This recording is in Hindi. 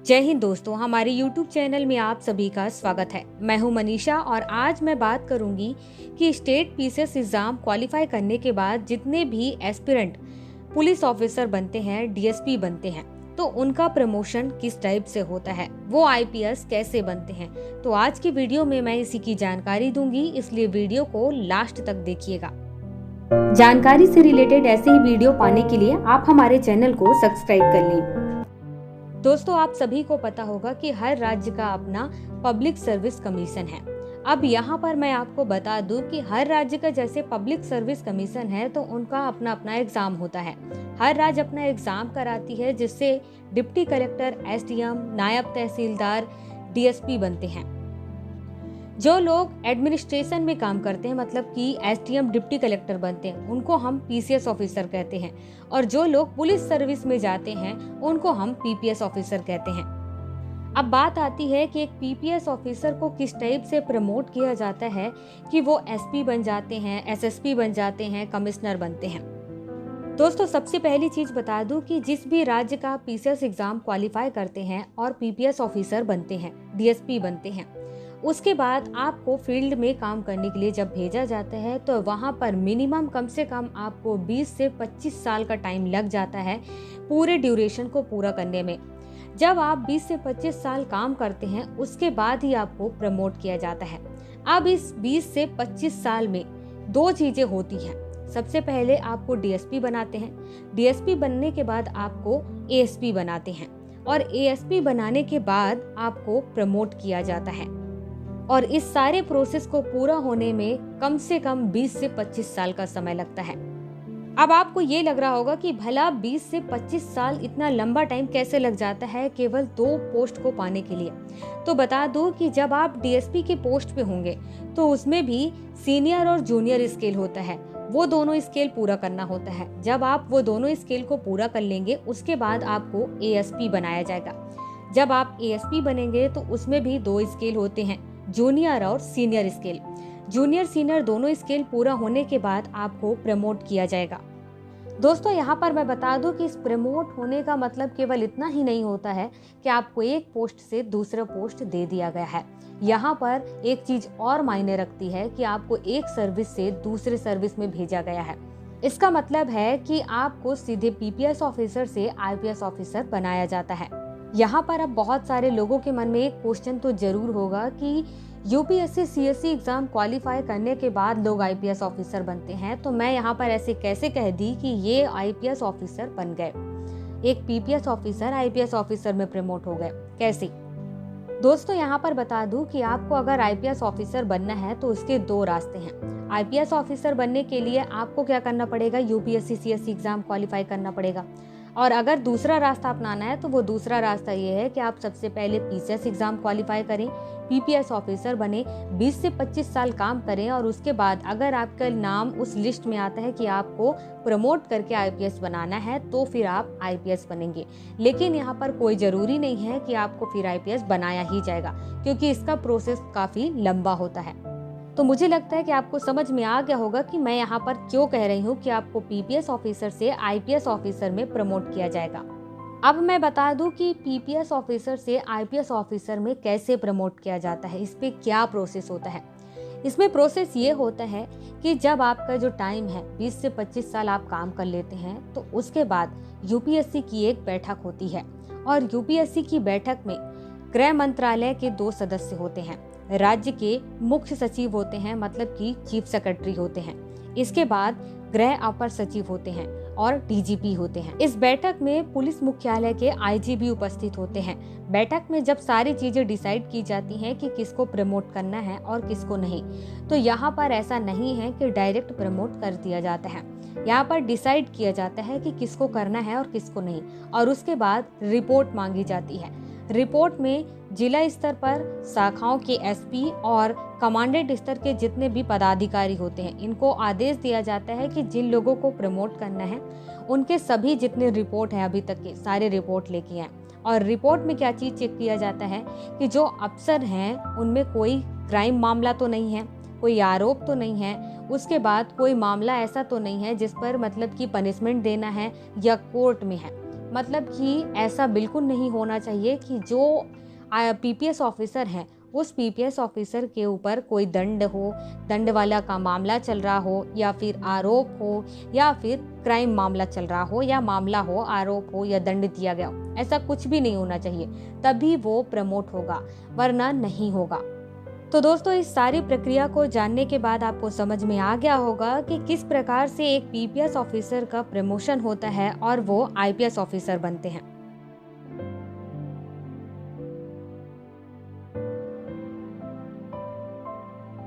जय हिंद दोस्तों, हमारे YouTube चैनल में आप सभी का स्वागत है। मैं हूं मनीषा और आज मैं बात करूंगी कि स्टेट पीसीएस एग्जाम क्वालिफाई करने के बाद जितने भी एस्पिरेंट पुलिस ऑफिसर बनते हैं, डीएसपी बनते हैं, तो उनका प्रमोशन किस टाइप से होता है, वो आईपीएस कैसे बनते हैं। तो आज की वीडियो में मैं इसी की जानकारी दूंगी, इसलिए वीडियो को लास्ट तक देखिएगा। जानकारी से रिलेटेड ऐसे ही वीडियो पाने के लिए आप हमारे चैनल को सब्सक्राइब कर लें। दोस्तों, आप सभी को पता होगा कि हर राज्य का अपना पब्लिक सर्विस कमीशन है। अब यहाँ पर मैं आपको बता दूं कि हर राज्य का जैसे पब्लिक सर्विस कमीशन है तो उनका अपना अपना एग्जाम होता है। हर राज्य अपना एग्जाम कराती है जिससे डिप्टी कलेक्टर, एसडीएम, नायब तहसीलदार, डीएसपी बनते हैं। जो लोग एडमिनिस्ट्रेशन में काम करते हैं, मतलब कि एसडीएम, डिप्टी कलेक्टर बनते हैं, उनको हम पीसीएस ऑफिसर कहते हैं। और जो लोग पुलिस सर्विस में जाते हैं उनको हम पीपीएस ऑफिसर कहते हैं। अब बात आती है कि एक पीपीएस ऑफिसर को किस टाइप से प्रमोट किया जाता है कि वो एसपी बन जाते हैं, एसएसपी बन जाते हैं, कमिश्नर बनते हैं। दोस्तों, सबसे पहली चीज बता दूं कि जिस भी राज्य का पीसीएस एग्जाम क्वालिफाई करते हैं और पीपीएस ऑफिसर बनते हैं, डीएसपी बनते हैं, उसके बाद आपको फील्ड में काम करने के लिए जब भेजा जाता है तो वहाँ पर मिनिमम कम से कम आपको 20 से 25 साल का टाइम लग जाता है पूरे ड्यूरेशन को पूरा करने में। जब आप 20 से 25 साल काम करते हैं उसके बाद ही आपको प्रमोट किया जाता है। अब इस 20 से 25 साल में दो चीजें होती हैं। सबसे पहले आपको डीएसपी बनाते हैं, डीएसपी बनने के बाद आपको एएसपी बनाते हैं और एएसपी बनाने के बाद आपको प्रमोट किया जाता है। और इस सारे प्रोसेस को पूरा होने में कम से कम 20 से 25 साल का समय लगता है। अब आपको ये लग रहा होगा कि भला 20 से 25 साल इतना लंबा टाइम कैसे लग जाता है केवल 2 पोस्ट को पाने के लिए। तो बता दूं कि जब आप डीएसपी के पोस्ट पे होंगे तो उसमें भी सीनियर और जूनियर स्केल होता है, वो दोनों स्केल पूरा करना होता है। जब आप वो दोनों स्केल को पूरा कर लेंगे उसके बाद आपको एएसपी बनाया जाएगा। जब आप एएसपी बनेंगे तो उसमें भी 2 स्केल होते हैं, जूनियर और सीनियर स्केल। जूनियर सीनियर दोनों स्केल पूरा होने के बाद आपको प्रमोट किया जाएगा। दोस्तों, यहाँ पर मैं बता दूं कि इस प्रमोट होने का मतलब केवल इतना ही नहीं होता है कि आपको एक पोस्ट से दूसरा पोस्ट दे दिया गया है। यहाँ पर एक चीज और मायने रखती है कि आपको एक सर्विस से दूसरे सर्विस में भेजा गया है। इसका मतलब है कि आपको सीधे पीपीएस ऑफिसर से आईपीएस ऑफिसर बनाया जाता है। यहाँ पर अब बहुत सारे लोगों के मन में एक क्वेश्चन तो जरूर होगा कि यूपीएससी सीएससी एग्जाम क्वालिफाई करने के बाद लोग आईपीएस ऑफिसर बनते हैं, तो मैं यहाँ पर ऐसे कैसे कह दी कि ये आईपीएस ऑफिसर बन गए, एक पीपीएस ऑफिसर आईपीएस ऑफिसर में प्रमोट हो गए, कैसे? दोस्तों, यहाँ पर बता दूं कि आपको अगर आईपीएस ऑफिसर बनना है तो उसके 2 रास्ते हैं। आईपीएस ऑफिसर बनने के लिए आपको क्या करना पड़ेगा, यूपीएससी सीएससी एग्जाम क्वालिफाई करना पड़ेगा। और अगर दूसरा रास्ता अपनाना है तो वो दूसरा रास्ता ये है कि आप सबसे पहले पीसीएस एग्जाम क्वालिफाई करें, पीपीएस ऑफिसर बने, 20 से 25 साल काम करें और उसके बाद अगर आपका नाम उस लिस्ट में आता है कि आपको प्रमोट करके आईपीएस बनाना है तो फिर आप आईपीएस बनेंगे। लेकिन यहाँ पर कोई जरूरी नहीं है कि आपको फिर आईपीएस बनाया ही जाएगा, क्योंकि इसका प्रोसेस काफी लंबा होता है। तो मुझे लगता है कि आपको समझ में आ गया होगा कि मैं यहाँ पर क्यों कह रही हूँ कि आपको पीपीएस ऑफिसर से आईपीएस ऑफिसर में प्रमोट किया जाएगा। अब मैं बता दूं कि पीपीएस ऑफिसर से आईपीएस ऑफिसर में कैसे प्रमोट किया जाता है, इस पे क्या प्रोसेस होता है। इसमें प्रोसेस ये होता है कि जब आपका जो टाइम है 20 से 25 साल आप काम कर लेते हैं तो उसके बाद यूपीएससी की एक बैठक होती है और यूपीएससी की बैठक में गृह मंत्रालय के 2 सदस्य होते हैं, राज्य के मुख्य सचिव होते हैं, मतलब कि चीफ सेक्रेटरी होते हैं। इसके बाद गृह अपर सचिव होते हैं और डीजीपी होते हैं। इस बैठक में पुलिस मुख्यालय के आईजी उपस्थित होते हैं। बैठक में जब सारी चीजें डिसाइड की जाती हैं कि किसको प्रमोट करना है और किसको नहीं, तो यहाँ पर ऐसा नहीं है कि डायरेक्ट प्रमोट कर दिया जाता है। यहाँ पर डिसाइड किया जाता है कि किसको करना है और किसको नहीं, और उसके बाद रिपोर्ट मांगी जाती है। रिपोर्ट में जिला स्तर पर शाखाओं के एसपी और कमांडेंट स्तर के जितने भी पदाधिकारी होते हैं, इनको आदेश दिया जाता है कि जिन लोगों को प्रमोट करना है उनके सभी जितने रिपोर्ट है अभी तक के सारे रिपोर्ट लेके आए। और रिपोर्ट में क्या चीज चेक किया जाता है कि जो अफसर हैं उनमें कोई क्राइम मामला तो नहीं है, कोई आरोप तो नहीं है, उसके बाद कोई मामला ऐसा तो नहीं है जिस पर मतलब कि पनिशमेंट देना है या कोर्ट में है। मतलब कि ऐसा बिल्कुल नहीं होना चाहिए कि जो पीपीएस ऑफिसर हैं, उस पीपीएस ऑफिसर के ऊपर कोई दंड हो, दंड वाला का मामला चल रहा हो, या फिर आरोप हो, या फिर क्राइम मामला चल रहा हो, या मामला हो, आरोप हो, या दंड दिया गया हो। ऐसा कुछ भी नहीं होना चाहिए, तभी वो प्रमोट होगा, वरना नहीं होगा। तो दोस्तों, इस सारी प्रक्रिया को जानने के बाद आपको समझ में आ गया होगा कि किस प्रकार से एक पीपीएस ऑफिसर का प्रमोशन होता है और वो आईपीएस ऑफिसर बनते हैं।